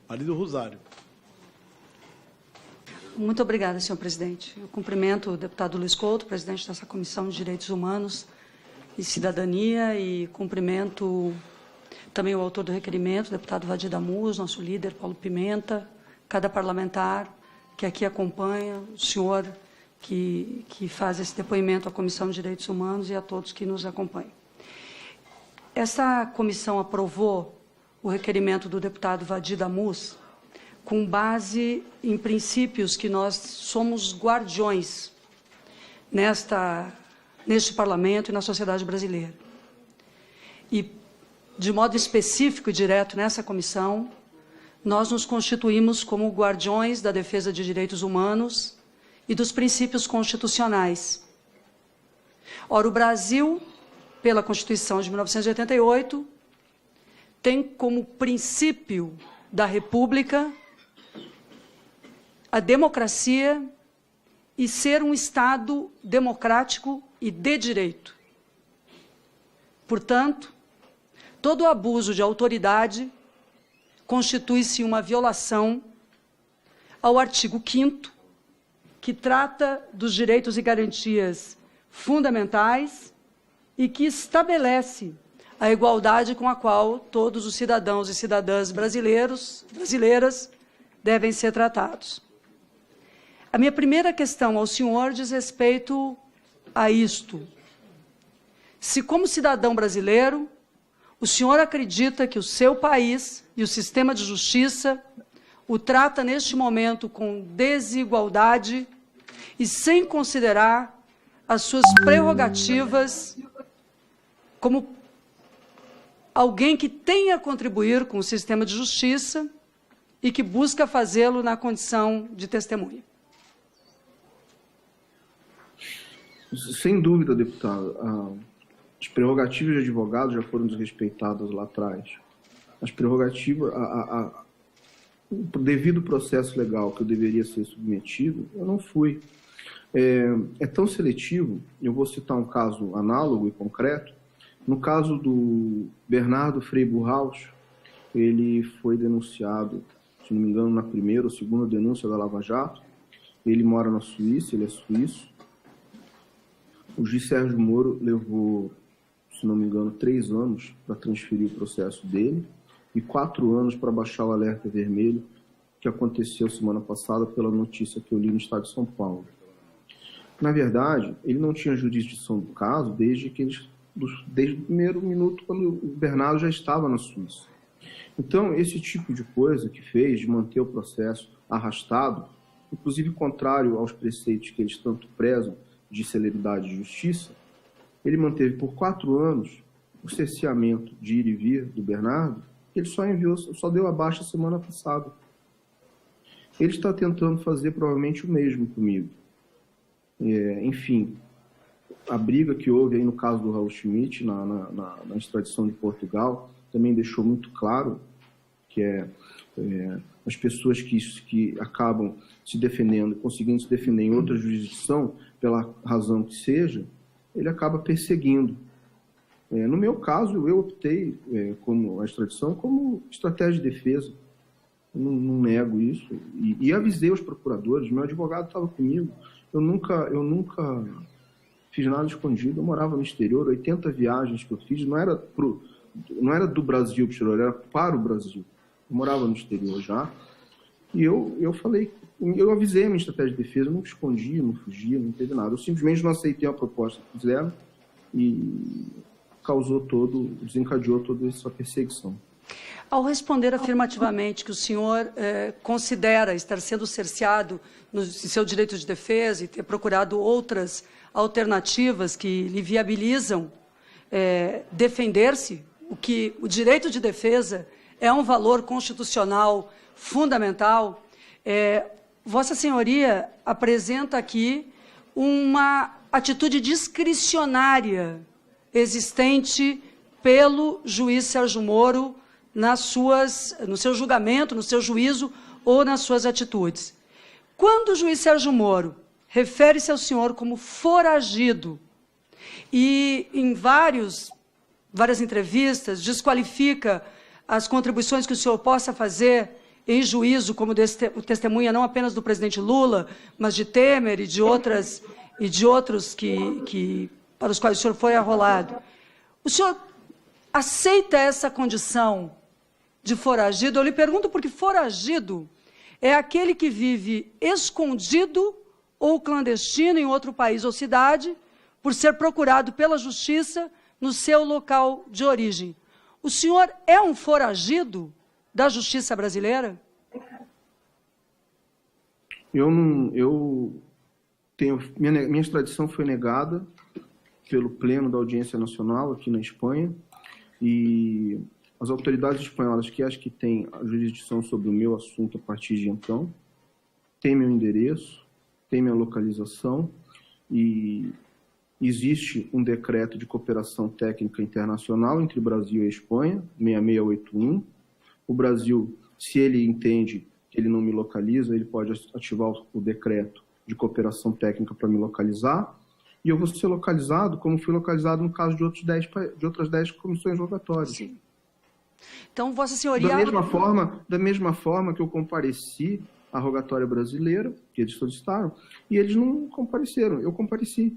Marido Rosário. Muito obrigada, senhor presidente. Eu cumprimento o deputado Luiz Couto, presidente dessa Comissão de Direitos Humanos e Cidadania, e cumprimento também o autor do requerimento, o deputado Vadir Damus, nosso líder, Paulo Pimenta, cada parlamentar que aqui acompanha, o senhor que faz esse depoimento à Comissão de Direitos Humanos e a todos que nos acompanham. Essa comissão aprovou o requerimento do deputado Vadir Damus com base em princípios que nós somos guardiões neste parlamento e na sociedade brasileira. E, de modo específico e direto nessa comissão, nós nos constituímos como guardiões da defesa de direitos humanos e dos princípios constitucionais. Ora, o Brasil, pela Constituição de 1988, tem como princípio da República a democracia e ser um Estado democrático e de direito. Portanto, todo abuso de autoridade constitui-se uma violação ao artigo 5º, que trata dos direitos e garantias fundamentais e que estabelece a igualdade com a qual todos os cidadãos e cidadãs brasileiras devem ser tratados. A minha primeira questão ao senhor diz respeito a isto. Se, como cidadão brasileiro, o senhor acredita que o seu país e o sistema de justiça o trata neste momento com desigualdade e sem considerar as suas prerrogativas como alguém que tenha a contribuir com o sistema de justiça e que busca fazê-lo na condição de testemunha? Sem dúvida, deputado. As prerrogativas de advogado já foram desrespeitadas lá atrás. As prerrogativas, o devido processo legal que eu deveria ser submetido, eu não fui. É tão seletivo, eu vou citar um caso análogo e concreto. No caso do Bernardo Frei Burraus, ele foi denunciado, se não me engano, na primeira ou segunda denúncia da Lava Jato. Ele mora na Suíça, ele é suíço. O juiz Sérgio Moro levou, se não me engano, 3 anos para transferir o processo dele e 4 anos para baixar o alerta vermelho, que aconteceu semana passada pela notícia que eu li no estado de São Paulo. Na verdade, ele não tinha jurisdição do caso desde o primeiro minuto, quando o Bernardo já estava na Suíça. Então, esse tipo de coisa que fez de manter o processo arrastado, inclusive contrário aos preceitos que eles tanto prezam, de celeridade e justiça, ele manteve por 4 anos o cerceamento de ir e vir do Bernardo. Ele só deu a baixa semana passada. Ele está tentando fazer provavelmente o mesmo comigo. Enfim, a briga que houve aí no caso do Raul Schmitt, na extradição de Portugal, também deixou muito claro que as pessoas que acabam se defendendo, conseguindo se defender em outra jurisdição, pela razão que seja, ele acaba perseguindo. No meu caso, eu optei como a extradição como estratégia de defesa. Eu não nego isso. E avisei os procuradores, meu advogado estava comigo. Eu nunca fiz nada escondido, eu morava no exterior, 80 viagens que eu fiz, não era do Brasil para o exterior, era para o Brasil. Eu morava no exterior já. E eu falei, eu avisei a minha estratégia de defesa, eu não escondi, não fugia, não teve nada. Eu simplesmente não aceitei a proposta que fizeram e desencadeou toda essa perseguição. Ao responder afirmativamente que o senhor considera estar sendo cerceado no seu direito de defesa e ter procurado outras alternativas que lhe viabilizam defender-se, o direito de defesa é um valor constitucional fundamental, Vossa Senhoria apresenta aqui uma atitude discricionária existente pelo juiz Sérgio Moro no seu julgamento, no seu juízo ou nas suas atitudes. Quando o juiz Sérgio Moro refere-se ao senhor como foragido e em várias entrevistas desqualifica as contribuições que o senhor possa fazer em juízo, como testemunha não apenas do presidente Lula, mas de Temer e de outros para os quais o senhor foi arrolado. O senhor aceita essa condição de foragido? Eu lhe pergunto porque foragido é aquele que vive escondido ou clandestino em outro país ou cidade por ser procurado pela justiça no seu local de origem. O senhor é um foragido da justiça brasileira? Minha extradição foi negada pelo Pleno da Audiência Nacional aqui na Espanha, e as autoridades espanholas, que acho que têm a jurisdição sobre o meu assunto a partir de então, têm meu endereço, têm minha localização, e existe um decreto de cooperação técnica internacional entre Brasil e Espanha, 6681. O Brasil, se ele entende que ele não me localiza, ele pode ativar o decreto de cooperação técnica para me localizar, e eu vou ser localizado como fui localizado no caso de outras 10 comissões rogatórias. Sim. Então, Vossa Senhoria... Da mesma forma que eu compareci à rogatória brasileira, que eles solicitaram, e eles não compareceram. Eu compareci.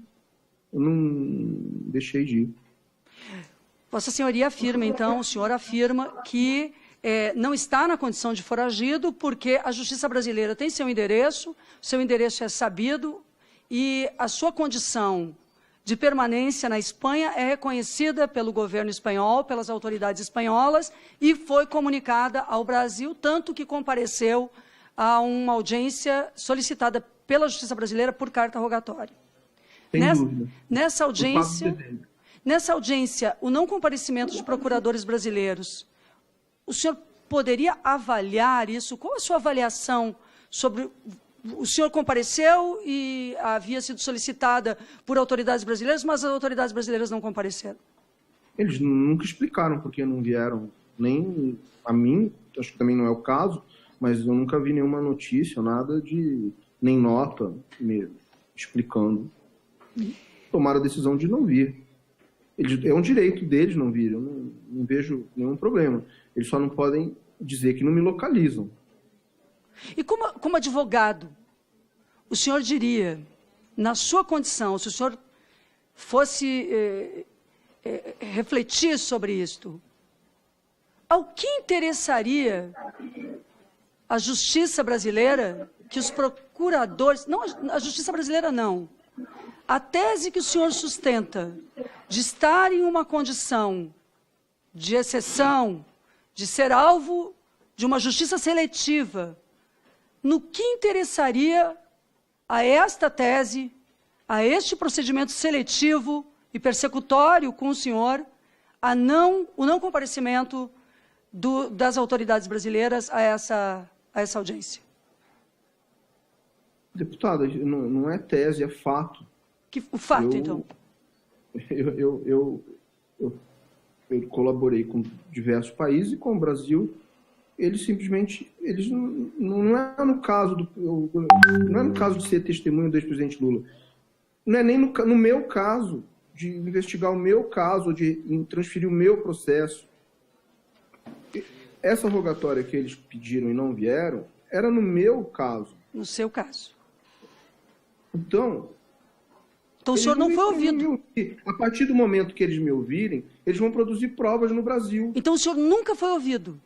Eu não deixei de ir. Vossa Senhoria afirma, então, o senhor afirma que não está na condição de foragido porque a Justiça brasileira tem seu endereço é sabido, e a sua condição de permanência na Espanha é reconhecida pelo governo espanhol, pelas autoridades espanholas, e foi comunicada ao Brasil, tanto que compareceu a uma audiência solicitada pela Justiça brasileira por carta rogatória. Nessa audiência, o não comparecimento de procuradores brasileiros, o senhor poderia avaliar isso? Qual a sua avaliação sobre... O senhor compareceu e havia sido solicitada por autoridades brasileiras, mas as autoridades brasileiras não compareceram. Eles nunca explicaram por que não vieram, nem a mim, acho que também não é o caso, mas eu nunca vi nenhuma notícia, nada de... nem nota me explicando. Tomaram a decisão de não vir. É um direito deles não vir, eu não vejo nenhum problema. Eles só não podem dizer que não me localizam. E como advogado, o senhor diria, na sua condição, se o senhor fosse refletir sobre isto, ao que interessaria a justiça brasileira que os procuradores... Não, a justiça brasileira não. A tese que o senhor sustenta de estar em uma condição de exceção, de ser alvo de uma justiça seletiva, no que interessaria a esta tese, a este procedimento seletivo e persecutório com o senhor, o não comparecimento das autoridades brasileiras a essa audiência? Deputada, não é tese, é fato. O fato, então? Eu colaborei com diversos países e com o Brasil. Eles simplesmente, não é no caso de ser testemunha do ex-presidente Lula, não é nem no meu caso, de investigar o meu caso, de transferir o meu processo. Essa rogatória que eles pediram e não vieram, era no meu caso. No seu caso. Então o senhor não foi ouvido. A partir do momento que eles me ouvirem, eles vão produzir provas no Brasil. Então o senhor nunca foi ouvido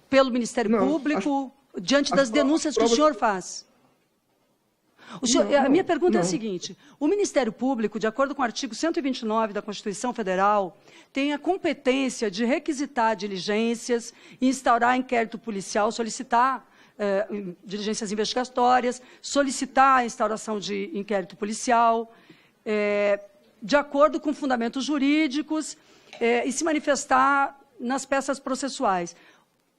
pelo Ministério Público, diante das denúncias que o senhor faz? A minha pergunta é a seguinte: o Ministério Público, de acordo com o artigo 129 da Constituição Federal, tem a competência de requisitar diligências, instaurar inquérito policial, solicitar diligências investigatórias, solicitar a instauração de inquérito policial, de acordo com fundamentos jurídicos, e se manifestar nas peças processuais.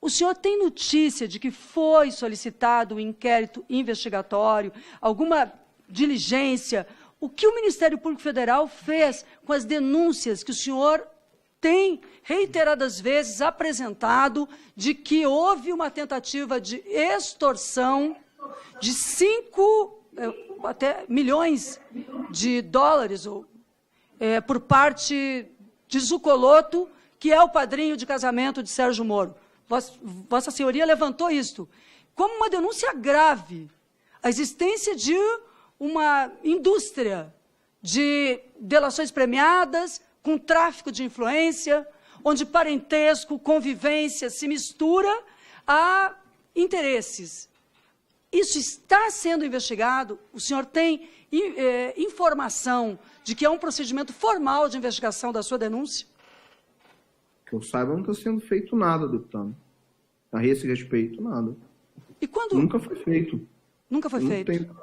O senhor tem notícia de que foi solicitado um inquérito investigatório, alguma diligência? O que o Ministério Público Federal fez com as denúncias que o senhor tem reiteradas vezes apresentado de que houve uma tentativa de extorsão de 5 até milhões de dólares por parte de Zucoloto, que é o padrinho de casamento de Sérgio Moro? Vossa Senhoria levantou isto como uma denúncia grave, a existência de uma indústria de delações premiadas, com tráfico de influência, onde parentesco, convivência se mistura a interesses. Isso está sendo investigado? O senhor tem informação de que é um procedimento formal de investigação da sua denúncia? Que eu saiba, não está sendo feito nada, deputado. A esse respeito, nada. E quando... Nunca foi feito. Nunca foi feito?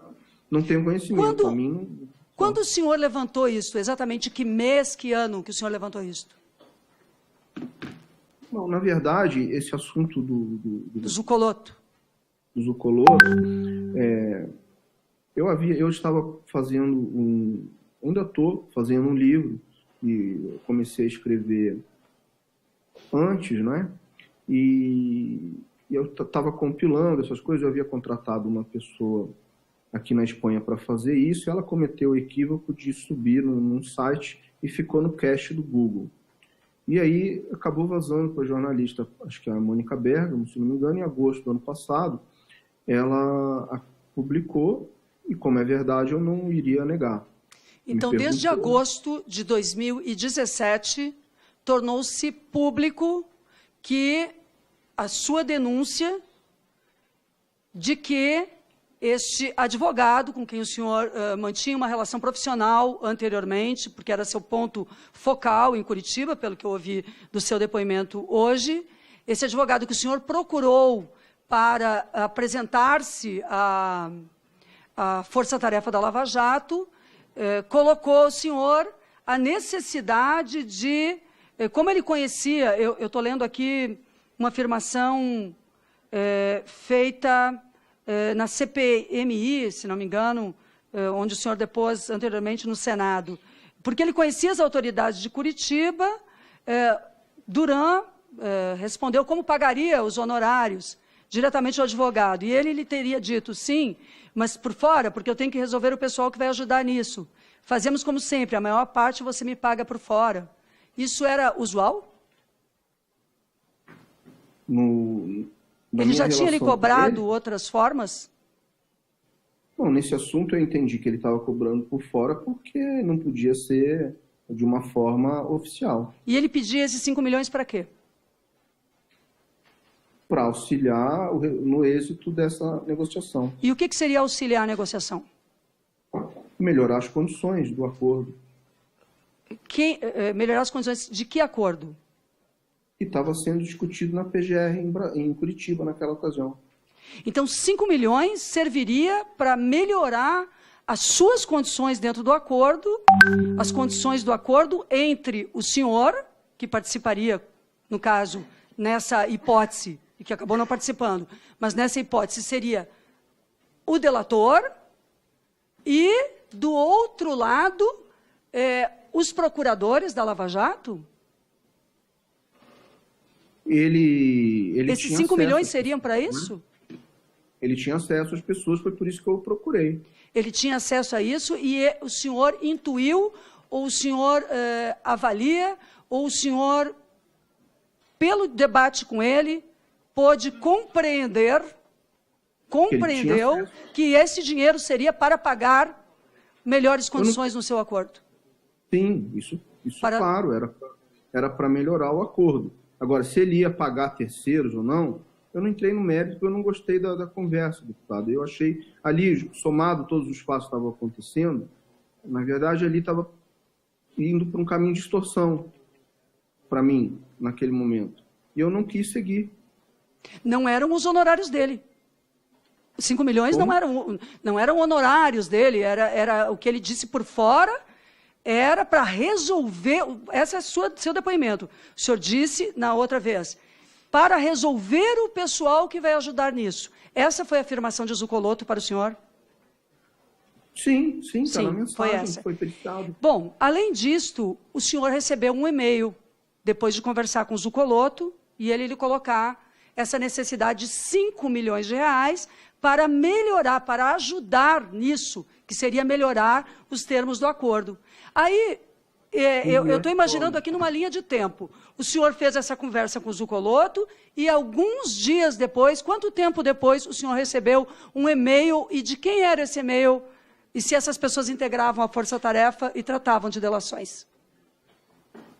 Não tenho conhecimento. A mim não... Quando o senhor levantou isso, exatamente que mês, que ano que o senhor levantou isso? Não, na verdade, esse assunto do Zucoloto. Do Zucoloto, eu estava fazendo ainda estou fazendo um livro, e comecei a escrever antes, né? E eu estava compilando essas coisas, eu havia contratado uma pessoa aqui na Espanha para fazer isso, e ela cometeu o equívoco de subir num site e ficou no cache do Google. E aí acabou vazando para a jornalista, acho que é a Mônica Bergamo, se não me engano, em agosto do ano passado, ela publicou, e como é verdade, eu não iria negar. Então, desde agosto de 2017, tornou-se público que a sua denúncia de que este advogado, com quem o senhor mantinha uma relação profissional anteriormente, porque era seu ponto focal em Curitiba, pelo que eu ouvi do seu depoimento hoje, esse advogado que o senhor procurou para apresentar-se à Força-Tarefa da Lava Jato, colocou o senhor a necessidade de, como ele conhecia, eu estou lendo aqui uma afirmação feita na CPMI, se não me engano, onde o senhor depôs anteriormente no Senado, porque ele conhecia as autoridades de Curitiba, Duran respondeu como pagaria os honorários diretamente ao advogado, e ele lhe teria dito, sim, mas por fora, porque eu tenho que resolver o pessoal que vai ajudar nisso. Fazemos como sempre, a maior parte você me paga por fora. Isso era usual? Ele já tinha lhe cobrado outras formas? Bom, nesse assunto eu entendi que ele estava cobrando por fora porque não podia ser de uma forma oficial. E ele pedia esses 5 milhões para quê? Para auxiliar no êxito dessa negociação. E o que seria auxiliar a negociação? Melhorar as condições do acordo. Melhorar as condições de que acordo? Que estava sendo discutido na PGR em Curitiba naquela ocasião. Então, 5 milhões serviria para melhorar as suas condições dentro do acordo, as condições do acordo entre o senhor, que participaria, no caso, nessa hipótese, e que acabou não participando, mas nessa hipótese seria o delator e, do outro lado, os procuradores da Lava Jato? Esses 5 milhões seriam para isso? Ele tinha acesso às pessoas, foi por isso que eu procurei. Ele tinha acesso a isso e o senhor intuiu, ou o senhor avalia, ou o senhor, pelo debate com ele, pôde compreendeu que esse dinheiro seria para pagar melhores condições no seu acordo? Sim, isso claro, era para melhorar o acordo. Agora, se ele ia pagar terceiros ou não, eu não entrei no mérito, porque eu não gostei da conversa, deputado. Eu achei, ali, somado todos os fatos que estavam acontecendo, na verdade, ali estava indo para um caminho de extorsão, para mim, naquele momento. E eu não quis seguir. Não eram os honorários dele. 5 milhões não eram honorários dele, era o que ele disse por fora, era para resolver, esse é seu depoimento. O senhor disse na outra vez, para resolver o pessoal que vai ajudar nisso. Essa foi a afirmação de Zucoloto para o senhor? Sim, está na mensagem, foi essa. Foi periciado. Bom, além disto, o senhor recebeu um e-mail, depois de conversar com o Zucoloto, e ele lhe colocar essa necessidade de 5 milhões de reais para melhorar, para ajudar nisso, que seria melhorar os termos do acordo. Aí, eu estou imaginando aqui numa linha de tempo. O senhor fez essa conversa com o Zucoloto e alguns dias depois, quanto tempo depois, o senhor recebeu um e-mail e de quem era esse e-mail e se essas pessoas integravam a força-tarefa e tratavam de delações?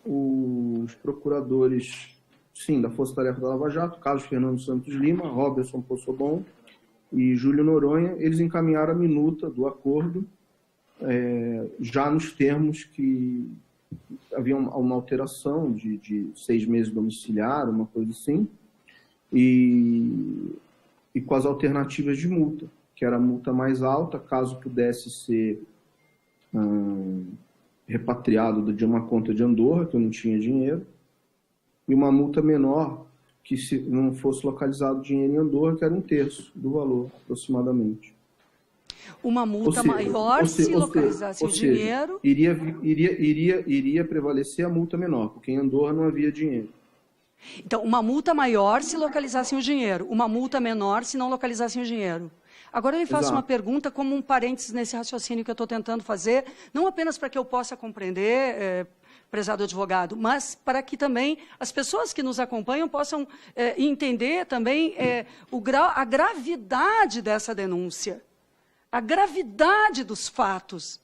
Os procuradores, sim, da Força-Tarefa da Lava Jato, Carlos Fernando Santos Lima, Roberson Possobon e Júlio Noronha, eles encaminharam a minuta do acordo já nos termos que havia uma alteração de 6 meses domiciliar, uma coisa assim, e com as alternativas de multa, que era a multa mais alta, caso pudesse ser repatriado de uma conta de Andorra, que eu não tinha dinheiro, e uma multa menor, que se não fosse localizado dinheiro em Andorra, que era 1/3 do valor, aproximadamente. Uma multa maior se localizasse o dinheiro... Iria prevalecer a multa menor, porque em Andorra não havia dinheiro. Então, uma multa maior se localizassem o dinheiro, uma multa menor se não localizassem o dinheiro. Agora eu lhe faço uma pergunta como um parênteses nesse raciocínio que eu estou tentando fazer, não apenas para que eu possa compreender, prezado advogado, mas para que também as pessoas que nos acompanham possam entender também a gravidade dessa denúncia, a gravidade dos fatos.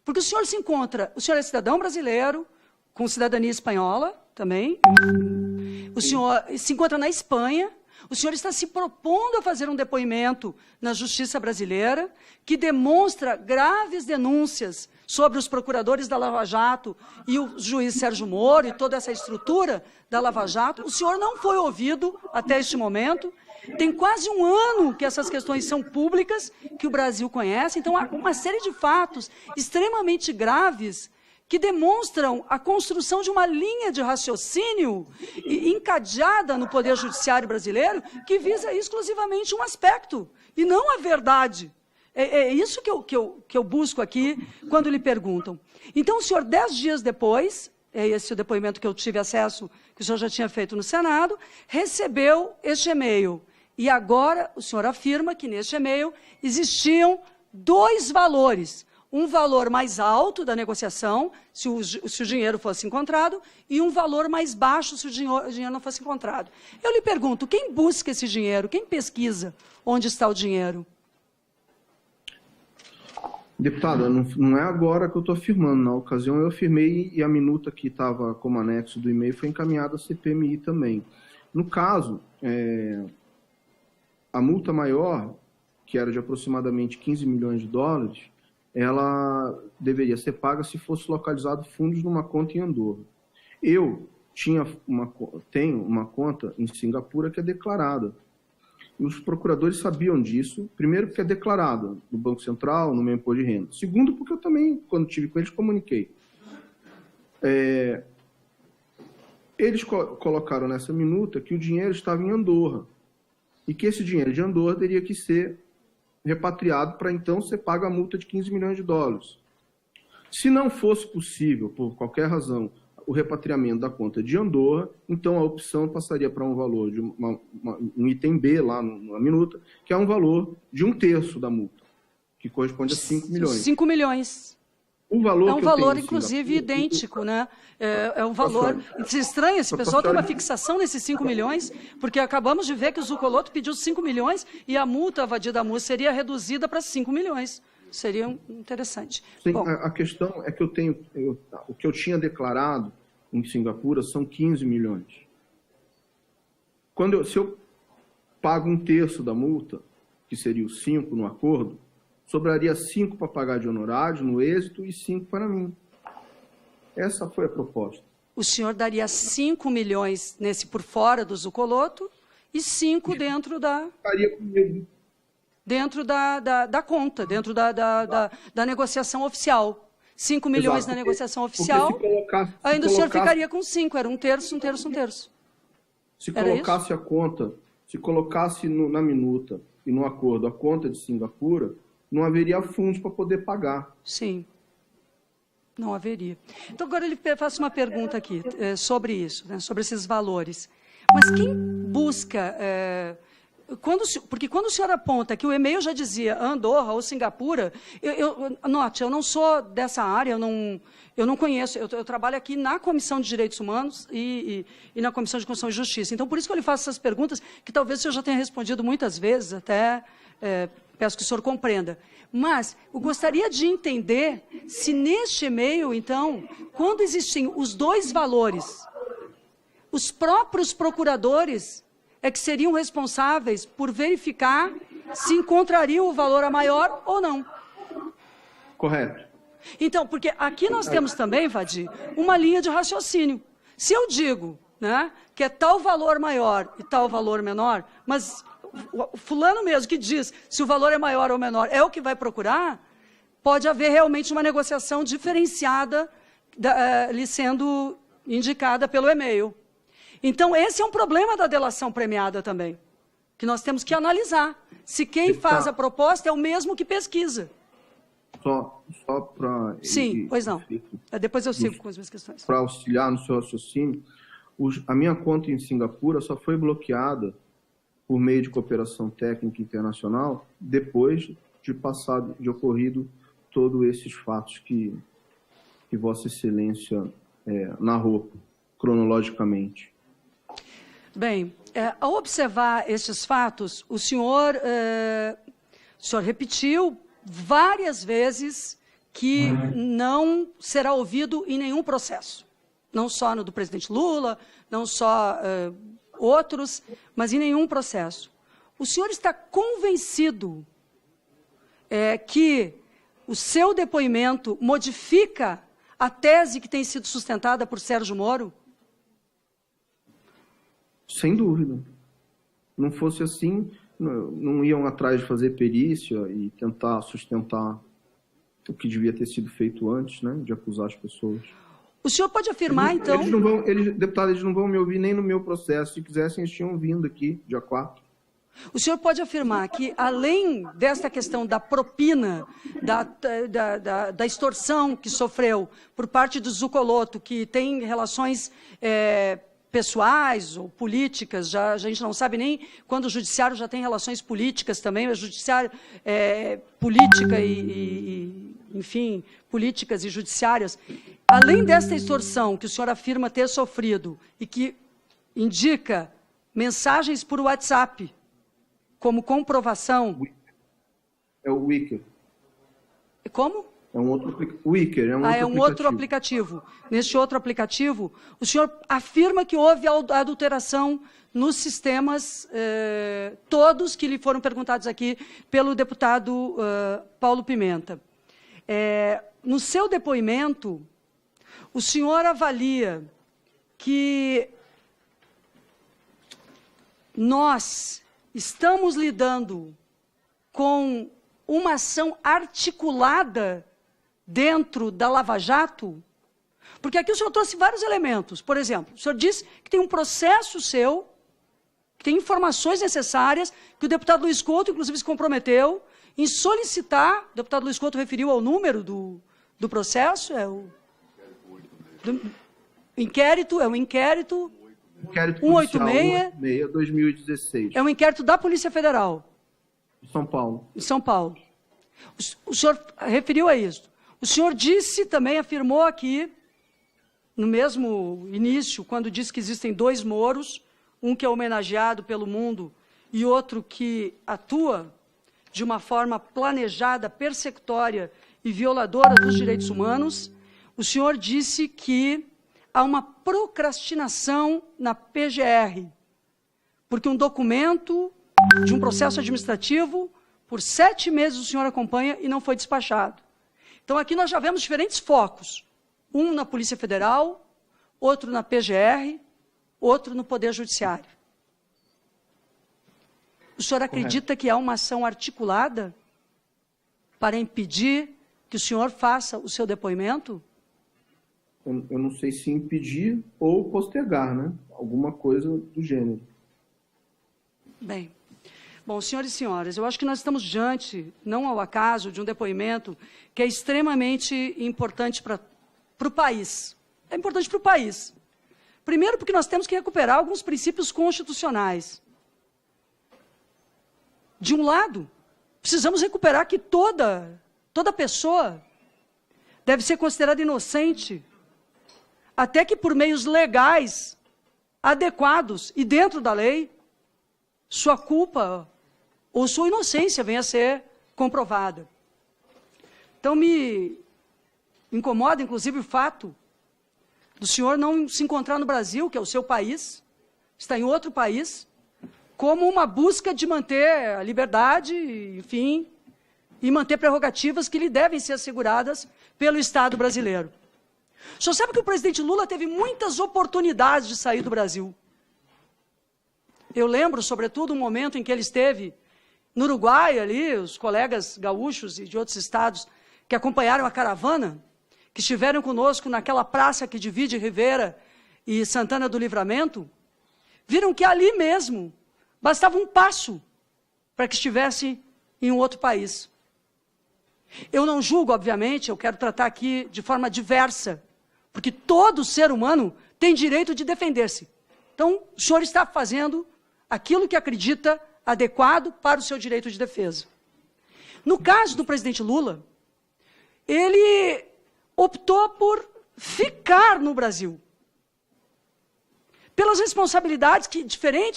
Porque o senhor é cidadão brasileiro, com cidadania espanhola também, o senhor se encontra na Espanha, o senhor está se propondo a fazer um depoimento na Justiça brasileira que demonstra graves denúncias sobre os procuradores da Lava Jato e o juiz Sérgio Moro e toda essa estrutura da Lava Jato. O senhor não foi ouvido até este momento. Tem quase um ano que essas questões são públicas, que o Brasil conhece. Então, há uma série de fatos extremamente graves que demonstram a construção de uma linha de raciocínio encadeada no Poder Judiciário brasileiro que visa exclusivamente um aspecto, e não a verdade. É isso que eu busco aqui quando lhe perguntam. Então, o senhor, 10 dias depois, é esse o depoimento que eu tive acesso, que o senhor já tinha feito no Senado, recebeu este e-mail. E agora o senhor afirma que neste e-mail existiam 2 valores. Um valor mais alto da negociação, se o dinheiro fosse encontrado, e um valor mais baixo se o dinheiro não fosse encontrado. Eu lhe pergunto, quem busca esse dinheiro? Quem pesquisa onde está o dinheiro? Deputada, não é agora que eu estou afirmando. Na ocasião eu afirmei e a minuta que estava como anexo do e-mail foi encaminhada à CPMI também. No caso, a multa maior, que era de aproximadamente 15 milhões de dólares, ela deveria ser paga se fosse localizado fundos numa conta em Andorra. Eu tenho uma conta em Singapura que é declarada. E os procuradores sabiam disso, primeiro porque é declarada no Banco Central, no meu imposto de renda. Segundo, porque eu também, quando estive com eles, comuniquei. Eles colocaram nessa minuta que o dinheiro estava em Andorra e que esse dinheiro de Andorra teria que ser repatriado para então ser paga a multa de 15 milhões de dólares. Se não fosse possível, por qualquer razão, o repatriamento da conta de Andorra, então a opção passaria para um valor de um item B lá na minuta, que é um valor de 1/3 da multa, que corresponde a 5 milhões. 5 milhões. O valor é um valor, inclusive, idêntico, né? É um valor... Se estranha, esse pessoal tem uma fixação nesses 5 milhões, porque acabamos de ver que o Zucoloto pediu 5 milhões e a multa, a vadia da multa, seria reduzida para 5 milhões. Seria interessante. Sim, bom, a questão é que o que eu tinha declarado em Singapura são 15 milhões. Se eu pago 1/3 da multa, que seria os 5 no acordo, sobraria 5 para pagar de honorário no êxito e 5 para mim. Essa foi a proposta. O senhor daria 5 milhões nesse por fora do Zucoloto e 5 dentro da... Ficaria comigo. Dentro da conta, dentro da negociação oficial. 5 milhões na negociação oficial, ainda o senhor ficaria com 5, era 1/3, 1/3, 1/3. Se colocasse a conta, se colocasse na minuta e no acordo a conta de Singapura, não haveria fundos para poder pagar. Sim, não haveria. Então, agora ele faz uma pergunta aqui sobre isso, né, sobre esses valores. Mas quem busca porque quando o senhor aponta que o e-mail já dizia Andorra ou Singapura, note, eu não sou dessa área, eu não conheço, eu trabalho aqui na Comissão de Direitos Humanos e na Comissão de Constituição e Justiça. Então, por isso que eu lhe faço essas perguntas, que talvez o senhor já tenha respondido muitas vezes, até peço que o senhor compreenda. Mas eu gostaria de entender se neste e-mail, então, quando existem os dois valores, os próprios procuradores é que seriam responsáveis por verificar se encontrariam o valor a maior ou não. Correto. Então, porque aqui nós temos também, Vadi, uma linha de raciocínio. Se eu digo, né, que é tal valor maior e tal valor menor, mas o fulano mesmo que diz se o valor é maior ou menor é o que vai procurar, pode haver realmente uma negociação diferenciada lhe sendo indicada pelo e-mail. Então, esse é um problema da delação premiada também, que nós temos que analisar se quem faz a proposta é o mesmo que pesquisa. Só para... Sim, pois não. Depois eu sigo com as minhas questões. Para auxiliar no seu raciocínio, a minha conta em Singapura só foi bloqueada por meio de cooperação técnica internacional depois de ocorrido todos esses fatos que Vossa Excelência narrou cronologicamente. Bem, ao observar estes fatos, o senhor repetiu várias vezes que não será ouvido em nenhum processo. Não só no do presidente Lula, não só outros, mas em nenhum processo. O senhor está convencido que o seu depoimento modifica a tese que tem sido sustentada por Sérgio Moro? Sem dúvida. Não fosse assim, não iam atrás de fazer perícia e tentar sustentar o que devia ter sido feito antes, né, de acusar as pessoas. O senhor pode afirmar, então... Deputado, eles não vão me ouvir nem no meu processo. Se quisessem, eles tinham vindo aqui, dia 4. O senhor pode afirmar que, além desta questão da propina, da extorsão que sofreu por parte do Zucoloto, que tem relações pessoais ou políticas, a gente não sabe nem quando o judiciário já tem relações políticas também, o judiciário política enfim, políticas e judiciárias. Além desta extorsão que o senhor afirma ter sofrido e que indica mensagens por WhatsApp como comprovação... É o Wicker. Como? É um outro Wicker, é um outro aplicativo. Neste outro aplicativo, o senhor afirma que houve adulteração nos sistemas todos que lhe foram perguntados aqui pelo deputado Paulo Pimenta. No seu depoimento, o senhor avalia que nós estamos lidando com uma ação articulada dentro da Lava Jato? Porque aqui o senhor trouxe vários elementos. Por exemplo, o senhor disse que tem um processo seu, que tem informações necessárias, que o deputado Luiz Couto, inclusive, se comprometeu em solicitar, o deputado Luiz Couto referiu ao número do processo, inquérito 186-2016. É um inquérito da Polícia Federal. Em São Paulo. Em São Paulo. O senhor referiu a isso. O senhor disse, também afirmou aqui, no mesmo início, quando disse que existem dois Moros, um que é homenageado pelo mundo e outro que atua de uma forma planejada, persecutória e violadora dos direitos humanos. O senhor disse que há uma procrastinação na PGR, porque um documento de um processo administrativo, por 7 meses o senhor acompanha e não foi despachado. Então, aqui nós já vemos diferentes focos. Um na Polícia Federal, outro na PGR, outro no Poder Judiciário. O senhor acredita que há uma ação articulada para impedir que o senhor faça o seu depoimento? Eu não sei se impedir ou postergar, né? Alguma coisa do gênero. Bem, bom, senhores e senhoras, eu acho que nós estamos diante, não ao acaso, de um depoimento que é extremamente importante para o país. É importante para o país. Primeiro, porque nós temos que recuperar alguns princípios constitucionais. de um lado, precisamos recuperar que toda pessoa deve ser considerada inocente, até que por meios legais, adequados e dentro da lei, sua culpa ou sua inocência venha a ser comprovada. Então me incomoda, inclusive, o fato do senhor não se encontrar no Brasil, que é o seu país, está em outro país, como uma busca de manter a liberdade, enfim, e manter prerrogativas que lhe devem ser asseguradas pelo Estado brasileiro. O senhor sabe que o presidente Lula teve muitas oportunidades de sair do Brasil. Eu lembro, sobretudo, um momento em que ele esteve no Uruguai, ali, os colegas gaúchos e de outros estados que acompanharam a caravana, que estiveram conosco naquela praça que divide Rivera e Santana do Livramento, viram que ali mesmo bastava um passo para que estivesse em um outro país. Eu não julgo, obviamente, eu quero tratar aqui de forma diversa, porque todo ser humano tem direito de defender-se. Então, o senhor está fazendo aquilo que acredita adequado para o seu direito de defesa. No caso do presidente Lula, ele optou por ficar no Brasil. Pelas responsabilidades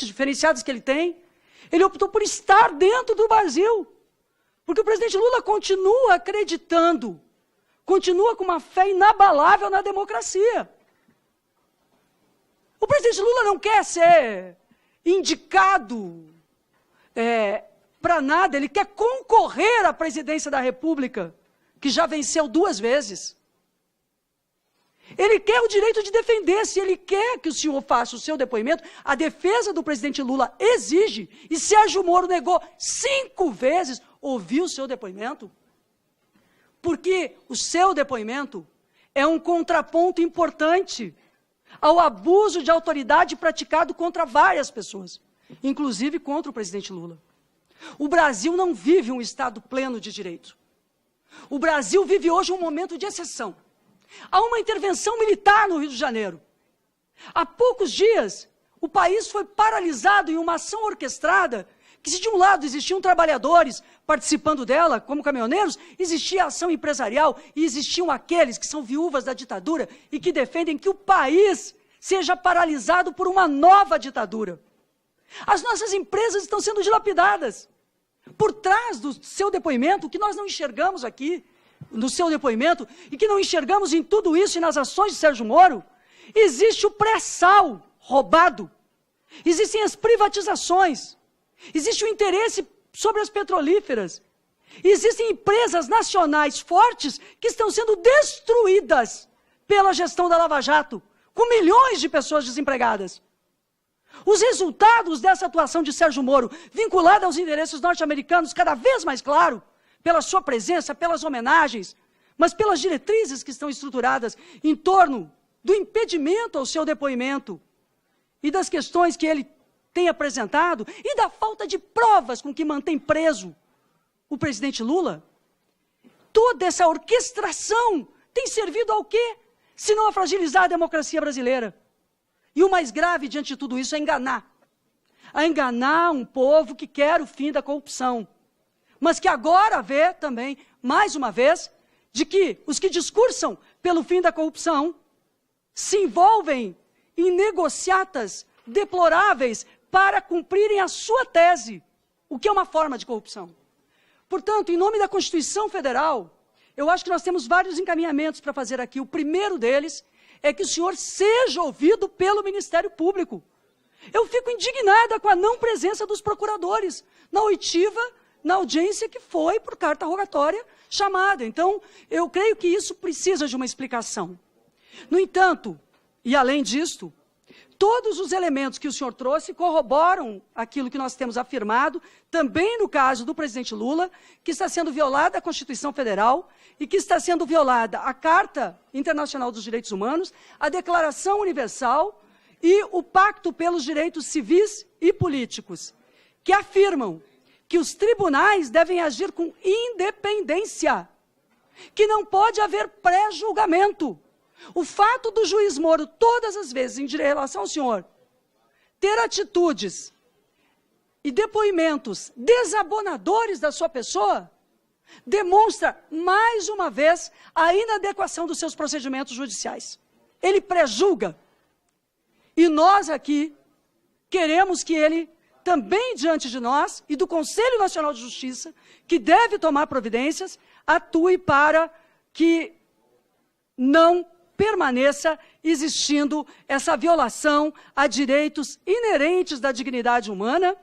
diferenciadas que ele tem, ele optou por estar dentro do Brasil. Porque o presidente Lula continua acreditando, continua com uma fé inabalável na democracia. O presidente Lula não quer ser indicado para nada, ele quer concorrer à presidência da República, que já venceu 2 vezes. Ele quer o direito de defender-se, ele quer que o senhor faça o seu depoimento. A defesa do presidente Lula exige, e Sérgio Moro negou 5 vezes ouvir o seu depoimento, porque o seu depoimento é um contraponto importante ao abuso de autoridade praticado contra várias pessoas, inclusive contra o presidente Lula. O Brasil não vive um Estado pleno de direito. O Brasil vive hoje um momento de exceção. Há uma intervenção militar no Rio de Janeiro. Há poucos dias, o país foi paralisado em uma ação orquestrada, que se de um lado existiam trabalhadores participando dela, como caminhoneiros, existia a ação empresarial e existiam aqueles que são viúvas da ditadura e que defendem que o país seja paralisado por uma nova ditadura. As nossas empresas estão sendo dilapidadas. Por trás do seu depoimento, o que nós não enxergamos aqui, no seu depoimento, e que não enxergamos em tudo isso e nas ações de Sérgio Moro, existe o pré-sal roubado, existem as privatizações, existe o interesse sobre as petrolíferas, existem empresas nacionais fortes que estão sendo destruídas pela gestão da Lava Jato, com milhões de pessoas desempregadas. Os resultados dessa atuação de Sérgio Moro, vinculada aos interesses norte-americanos, cada vez mais claro, pela sua presença, pelas homenagens, mas pelas diretrizes que estão estruturadas em torno do impedimento ao seu depoimento e das questões que ele tem apresentado e da falta de provas com que mantém preso o presidente Lula, toda essa orquestração tem servido ao quê? Se não a fragilizar a democracia brasileira. E o mais grave diante de tudo isso é enganar. A enganar um povo que quer o fim da corrupção. Mas que agora vê também, mais uma vez, de que os que discursam pelo fim da corrupção se envolvem em negociatas deploráveis para cumprirem a sua tese, o que é uma forma de corrupção. Portanto, em nome da Constituição Federal, eu acho que nós temos vários encaminhamentos para fazer aqui. O primeiro deles é que o senhor seja ouvido pelo Ministério Público. Eu fico indignada com a não presença dos procuradores na oitiva, na audiência que foi por carta rogatória chamada. Então, eu creio que isso precisa de uma explicação. No entanto, e além disto, todos os elementos que o senhor trouxe corroboram aquilo que nós temos afirmado, também no caso do presidente Lula, que está sendo violada a Constituição Federal e que está sendo violada a Carta Internacional dos Direitos Humanos, a Declaração Universal e o Pacto pelos Direitos Civis e Políticos, que afirmam que os tribunais devem agir com independência, que não pode haver pré-julgamento. O fato do juiz Moro, todas as vezes, em relação ao senhor, ter atitudes e depoimentos desabonadores da sua pessoa, demonstra, mais uma vez, a inadequação dos seus procedimentos judiciais. Ele prejulga. E nós aqui queremos que ele, também diante de nós e do Conselho Nacional de Justiça, que deve tomar providências, atue para que não permaneça existindo essa violação a direitos inerentes da dignidade humana,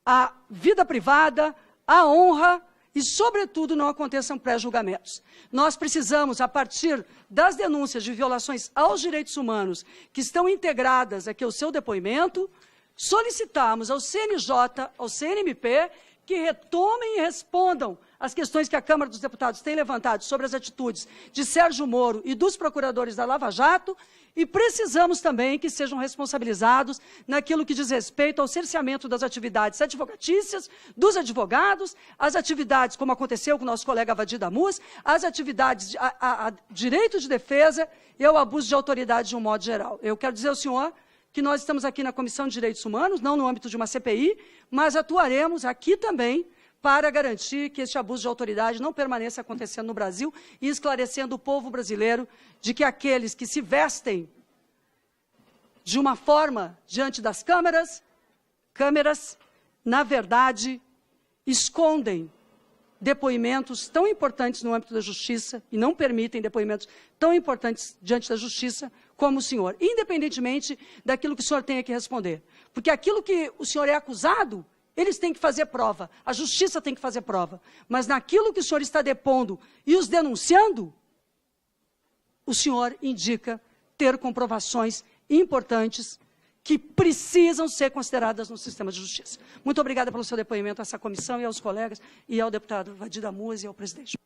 à vida privada, à honra e, sobretudo, não aconteçam pré-julgamentos. Nós precisamos, a partir das denúncias de violações aos direitos humanos que estão integradas aqui ao seu depoimento, solicitarmos ao CNJ, ao CNMP, que retomem e respondam as questões que a Câmara dos Deputados tem levantado sobre as atitudes de Sérgio Moro e dos procuradores da Lava Jato, e precisamos também que sejam responsabilizados naquilo que diz respeito ao cerceamento das atividades advocatícias, dos advogados, as atividades, como aconteceu com o nosso colega Vadir Damus, as atividades, a direito de defesa e ao abuso de autoridade de um modo geral. Eu quero dizer ao senhor que nós estamos aqui na Comissão de Direitos Humanos, não no âmbito de uma CPI, mas atuaremos aqui também para garantir que este abuso de autoridade não permaneça acontecendo no Brasil e esclarecendo o povo brasileiro de que aqueles que se vestem de uma forma diante das câmeras, na verdade, escondem depoimentos tão importantes no âmbito da justiça e não permitem depoimentos tão importantes diante da justiça como o senhor, independentemente daquilo que o senhor tenha que responder. Porque aquilo que o senhor é acusado, eles têm que fazer prova, a justiça tem que fazer prova. Mas naquilo que o senhor está depondo e os denunciando, o senhor indica ter comprovações importantes que precisam ser consideradas no sistema de justiça. Muito obrigada pelo seu depoimento a essa comissão e aos colegas, e ao deputado Vadir Damus e ao presidente.